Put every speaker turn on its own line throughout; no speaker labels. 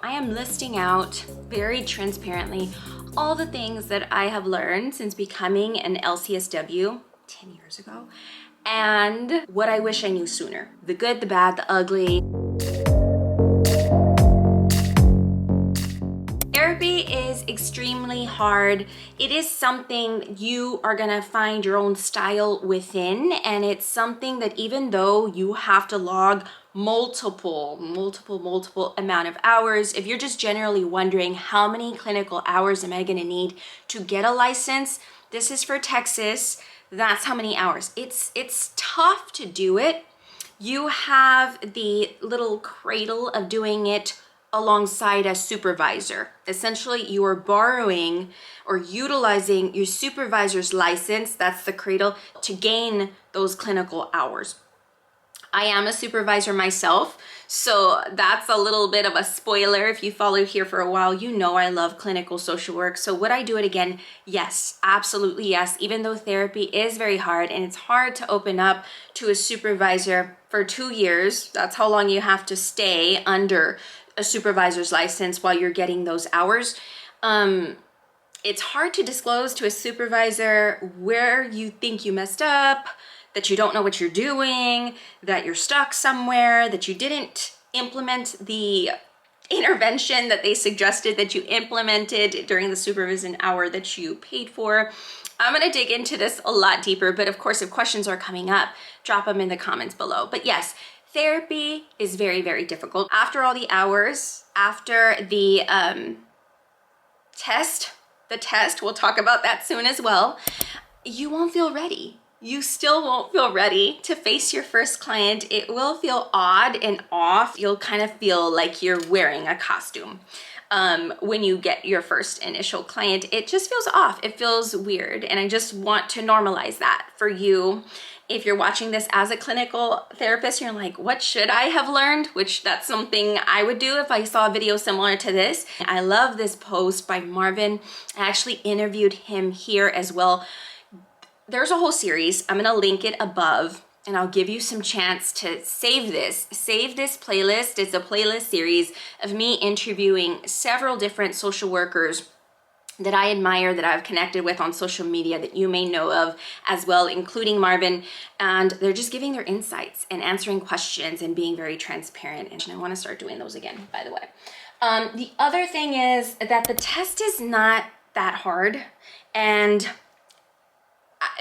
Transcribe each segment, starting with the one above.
I am listing out very transparently all the things that I have learned since becoming an LCSW 10 years ago, and what I wish I knew sooner. The good, the bad, the ugly. Therapy is extremely hard. It is something you are gonna find your own style within, and it's something that even though you have to log multiple amount of hours, if you're just generally wondering how many clinical hours am I gonna need to get a license, this is for Texas, that's how many hours. It's tough to do it. You have the little cradle of doing it alongside a supervisor. Essentially, you are borrowing or utilizing your supervisor's license, that's the cradle, to gain those clinical hours. I am a supervisor myself, so that's a little bit of a spoiler. If you followed here for a while, you know I love clinical social work. So would I do it again? Yes, absolutely yes. Even though therapy is very hard and it's hard to open up to a supervisor for 2 years, that's how long you have to stay under a supervisor's license while you're getting those hours. It's hard to disclose to a supervisor where you think you messed up, that you don't know what you're doing, that you're stuck somewhere, that you didn't implement the intervention that they suggested that you implemented during the supervision hour that you paid for. I'm gonna dig into this a lot deeper, but of course, if questions are coming up, drop them in the comments below. But yes, therapy is very, very difficult. After all the hours, after the test, we'll talk about that soon as well, you won't feel ready. You still won't feel ready to face your first client. It will feel odd and off. You'll kind of feel like you're wearing a costume. When you get your first initial client, it just feels off. It feels weird. And I just want to normalize that for you. If you're watching this as a clinical therapist, you're like, what should I have learned? Which that's something I would do if I saw a video similar to this. I love this post by Marvin. I actually interviewed him here as well. There's a whole series. I'm gonna link it above and I'll give you some chance to save this playlist. It's a playlist series of me interviewing several different social workers that I admire, that I've connected with on social media, that you may know of as well, including Marvin. And they're just giving their insights and answering questions and being very transparent. And I wanna start doing those again, by the way. The other thing is that the test is not that hard, and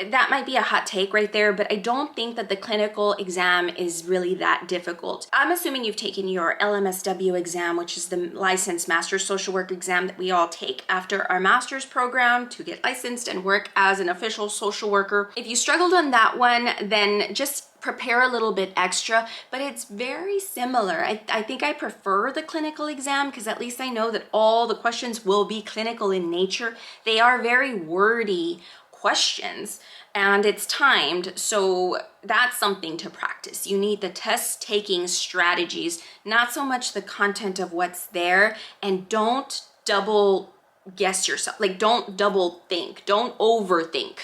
that might be a hot take right there, but I don't think that the clinical exam is really that difficult. I'm assuming you've taken your LMSW exam, which is the licensed master's social work exam that we all take after our master's program to get licensed and work as an official social worker. If you struggled on that one, then just prepare a little bit extra, but it's very similar. I think I prefer the clinical exam because at least I know that all the questions will be clinical in nature. They are very wordy questions and it's timed, so that's something to practice. You need the test taking strategies, not so much the content of what's there. And don't double guess yourself, like don't double think, don't overthink.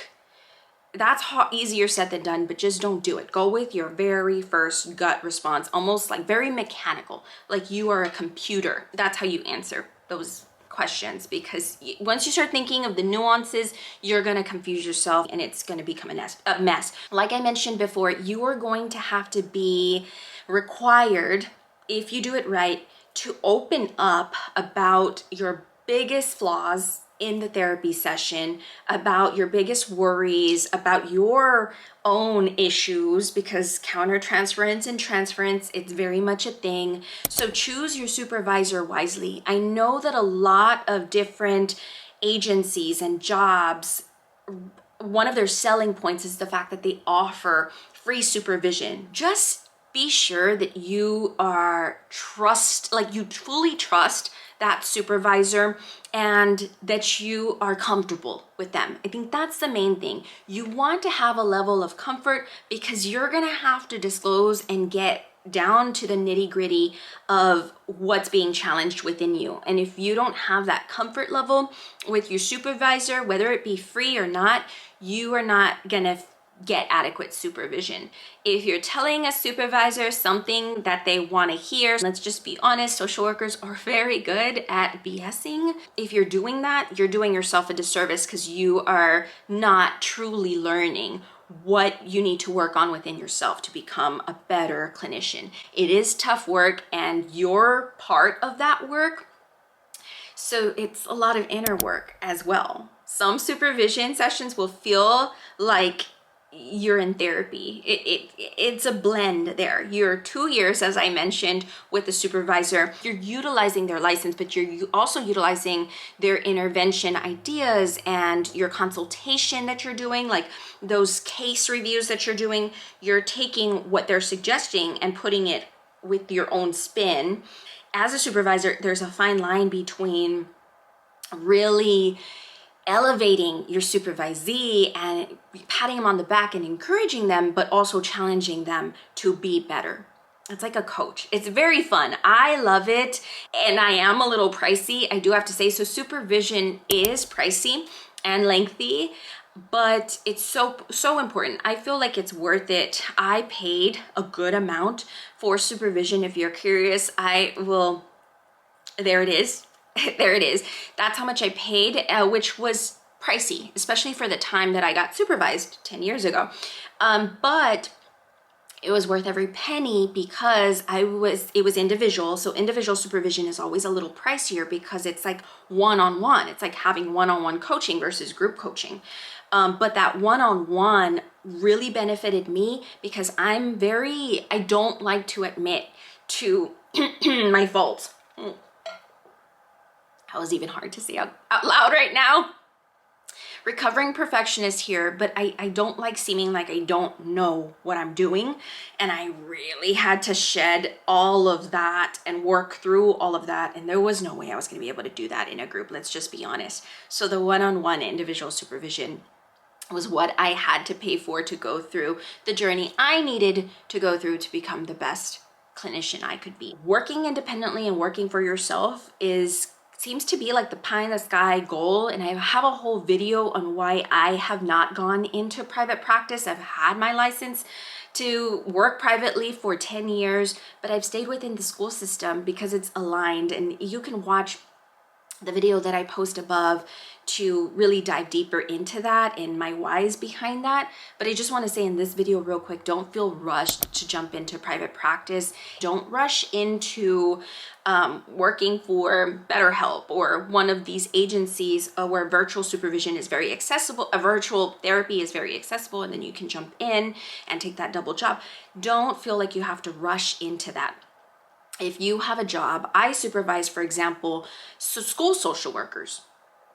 That's easier said than done, but just don't do it. Go with your very first gut response, almost like very mechanical, like you are a computer. That's how you answer those questions, because once you start thinking of the nuances, you're gonna confuse yourself and it's gonna become a mess. Like I mentioned before, you are going to have to be required, if you do it right, to open up about your biggest flaws in the therapy session, about your biggest worries, about your own issues, because countertransference and transference, it's very much a thing. So choose your supervisor wisely. I know that a lot of different agencies and jobs, one of their selling points is the fact that they offer free supervision. Just be sure that you are you fully trust that supervisor and that you are comfortable with them. I think that's the main thing. You want to have a level of comfort because you're gonna have to disclose and get down to the nitty-gritty of what's being challenged within you. And if you don't have that comfort level with your supervisor, whether it be free or not, you are not gonna get adequate supervision. If you're telling a supervisor something that they want to hear, let's just be honest, social workers are very good at BSing. If you're doing that, you're doing yourself a disservice because you are not truly learning what you need to work on within yourself to become a better clinician. It is tough work and you're part of that work. So it's a lot of inner work as well. Some supervision sessions will feel like you're in therapy. It's a blend there. You're 2 years, as I mentioned, with the supervisor. You're utilizing their license, but you're also utilizing their intervention ideas and your consultation that you're doing, like those case reviews that you're doing. You're taking what they're suggesting and putting it with your own spin. As a supervisor, there's a fine line between really elevating your supervisee and patting them on the back and encouraging them, but also challenging them to be better. It's like a coach. It's very fun. I love it. And I am a little pricey, I do have to say. So supervision is pricey and lengthy, but it's so important. I feel like it's worth it. I paid a good amount for supervision. If you're curious, there it is. There it is. That's how much I paid, which was pricey, especially for the time that I got supervised 10 years ago. But it was worth every penny because it was individual. So individual supervision is always a little pricier because it's like one-on-one. It's like having one-on-one coaching versus group coaching. But that one-on-one really benefited me because I don't like to admit to my faults. That was even hard to say out loud right now. Recovering perfectionist here, but I don't like seeming like I don't know what I'm doing. And I really had to shed all of that and work through all of that. And there was no way I was going to be able to do that in a group. Let's just be honest. So the one-on-one individual supervision was what I had to pay for to go through the journey I needed to go through to become the best clinician I could be. Working independently and working for yourself seems to be like the pie in the sky goal. And I have a whole video on why I have not gone into private practice. I've had my license to work privately for 10 years, but I've stayed within the school system because it's aligned. And you can watch the video that I post above to really dive deeper into that and my whys behind that. But I just want to say in this video real quick, don't feel rushed to jump into private practice. Don't rush into working for BetterHelp or one of these agencies where virtual supervision is very accessible, a virtual therapy is very accessible, and then you can jump in and take that double job. Don't feel like you have to rush into that. If you have a job, I supervise, for example, school social workers.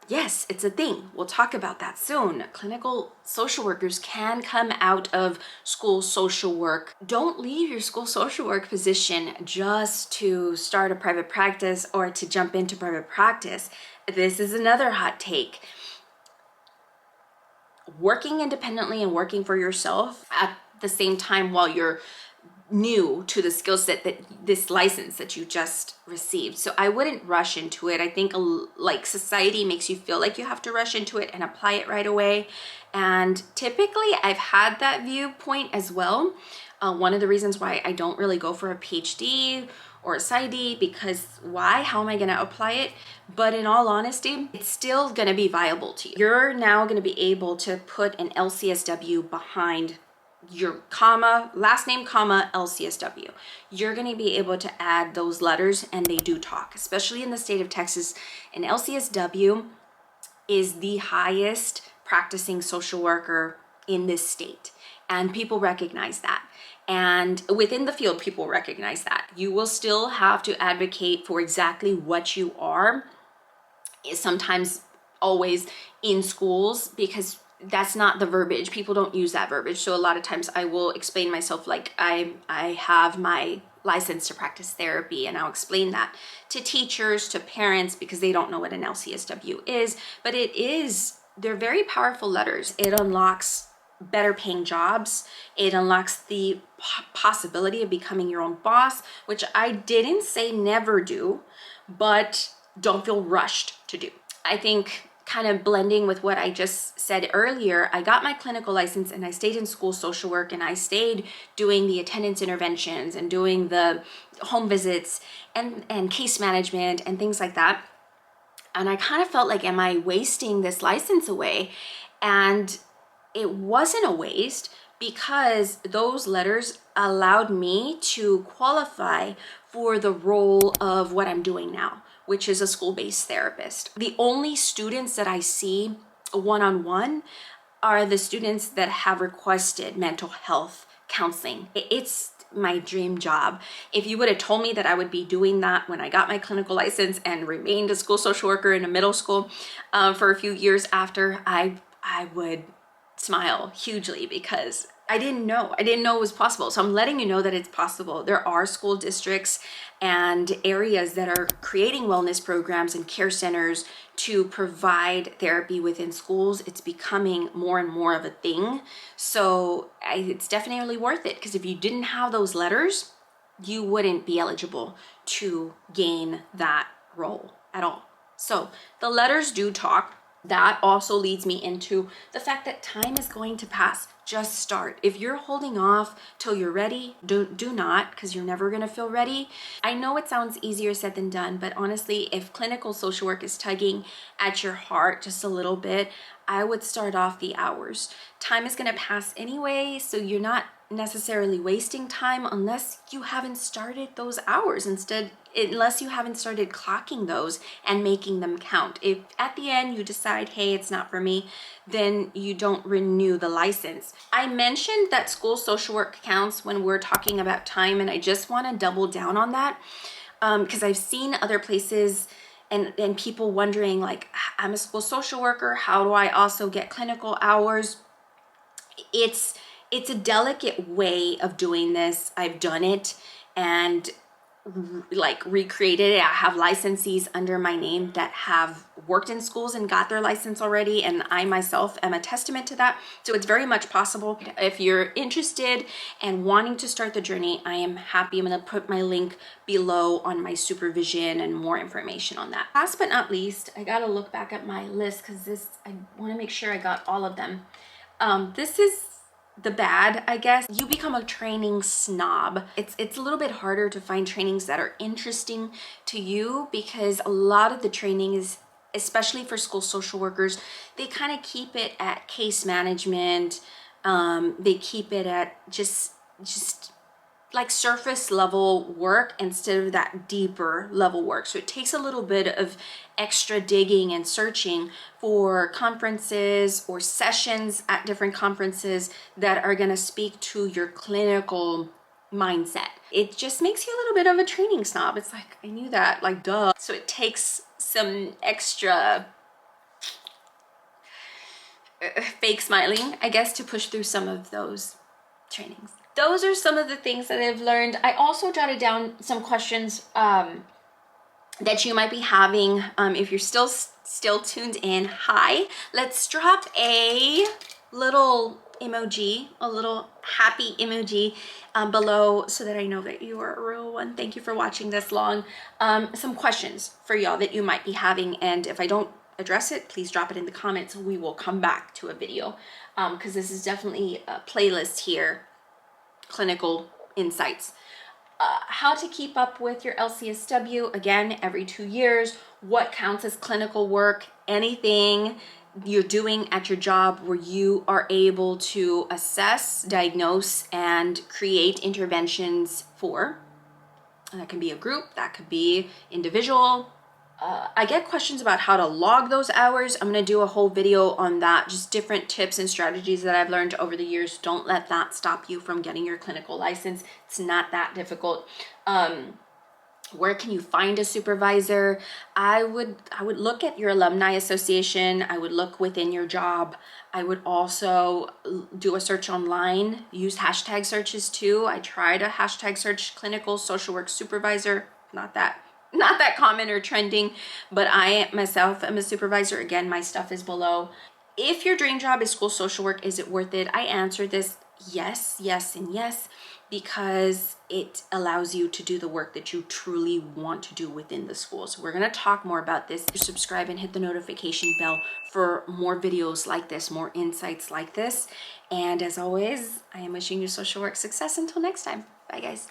Yes, it's a thing. We'll talk about that soon. Clinical social workers can come out of school social work. Don't leave your school social work position just to start a private practice or to jump into private practice. This is another hot take. Working independently and working for yourself at the same time while you're new to the skill set that this license that you just received. So I wouldn't rush into it. I think like society makes you feel like you have to rush into it and apply it right away. And typically I've had that viewpoint as well. One of the reasons why I don't really go for a PhD or a PsyD, because why? How am I going to apply it? But in all honesty, it's still going to be viable to you. You're now going to be able to put an LCSW behind your comma, last name, comma, LCSW. You're going to be able to add those letters, and they do talk, especially in the state of Texas. An LCSW is the highest practicing social worker in this state, and people recognize that. And within the field, people recognize that. You will still have to advocate for exactly what you are, sometimes always in schools, because that's not the verbiage. People don't use that verbiage. So a lot of times I will explain myself like I have my license to practice therapy, and I'll explain that to teachers, to parents, because they don't know what an LCSW is. But they're very powerful letters. It unlocks better paying jobs. It unlocks the possibility of becoming your own boss, which I didn't say never do, but don't feel rushed to do. I think kind of blending with what I just said earlier, I got my clinical license and I stayed in school social work, and I stayed doing the attendance interventions and doing the home visits and case management and things like that. And I kind of felt like, am I wasting this license away? And it wasn't a waste, because those letters allowed me to qualify for the role of what I'm doing now, which is a school-based therapist. The only students that I see one-on-one are the students that have requested mental health counseling. It's my dream job. If you would have told me that I would be doing that when I got my clinical license and remained a school social worker in a middle school for a few years after, I would smile hugely, because I didn't know it was possible. So I'm letting you know that it's possible. There are school districts and areas that are creating wellness programs and care centers to provide therapy within schools. It's becoming more and more of a thing. So it's definitely worth it, because if you didn't have those letters, you wouldn't be eligible to gain that role at all. So the letters do talk. That also leads me into the fact that time is going to pass. Just start. If you're holding off till you're ready, do not, because you're never going to feel ready. I know it sounds easier said than done, but honestly, if clinical social work is tugging at your heart just a little bit, I would start off the hours. Time is going to pass anyway, so you're not necessarily wasting time unless you haven't started those hours, unless you haven't started clocking those and making them count. If at the end you decide, hey, it's not for me, then you don't renew the license. I mentioned that school social work counts when we're talking about time, and I just want to double down on that, because I've seen other places and people wondering, like, I'm a school social worker, how do I also get clinical hours? It's a delicate way of doing this. I've done it and like recreated it. I have licensees under my name that have worked in schools and got their license already, and I myself am a testament to that. So it's very much possible. If you're interested and wanting to start the journey, I am happy. I'm going to put my link below on my supervision and more information on that. Last but not least, I got to look back at my list, because I want to make sure I got all of them. This is the bad, I guess. You become a training snob. It's a little bit harder to find trainings that are interesting to you, because a lot of the training is, especially for school social workers, they kind of keep it at case management. They keep it at just like surface level work instead of that deeper level work. So it takes a little bit of extra digging and searching for conferences or sessions at different conferences that are going to speak to your clinical mindset. It just makes you a little bit of a training snob. It's like, I knew that, like, duh. So it takes some extra fake smiling, I guess, to push through some of those trainings. Those are some of the things that I've learned. I also jotted down some questions that you might be having. If you're still tuned in, hi. Let's drop a little emoji, a little happy emoji below, so that I know that you are a real one. Thank you for watching this long. Some questions for y'all that you might be having, and if I don't address it, please drop it in the comments. We will come back to a video, because this is definitely a playlist here. Clinical insights. How to keep up with your LCSW, again, every 2 years. What counts as clinical work? Anything you're doing at your job where you are able to assess, diagnose, and create interventions for. And that can be a group, that could be individual. I get questions about how to log those hours. I'm going to do a whole video on that, just different tips and strategies that I've learned over the years. Don't let that stop you from getting your clinical license. It's not that difficult. Where can you find a supervisor? I would look at your alumni association. I would look within your job. I would also do a search online, use hashtag searches too. I tried a hashtag search clinical social work supervisor, not that common or trending, but I myself am a supervisor. Again, my stuff is below. If your dream job is school social work, is it worth it? I answered this yes, yes, and yes. because it allows you to do the work that you truly want to do within the school. So we're gonna talk more about this. Subscribe and hit the notification bell for more videos like this, more insights like this. And as always, I am wishing you social work success. Until next time, bye guys.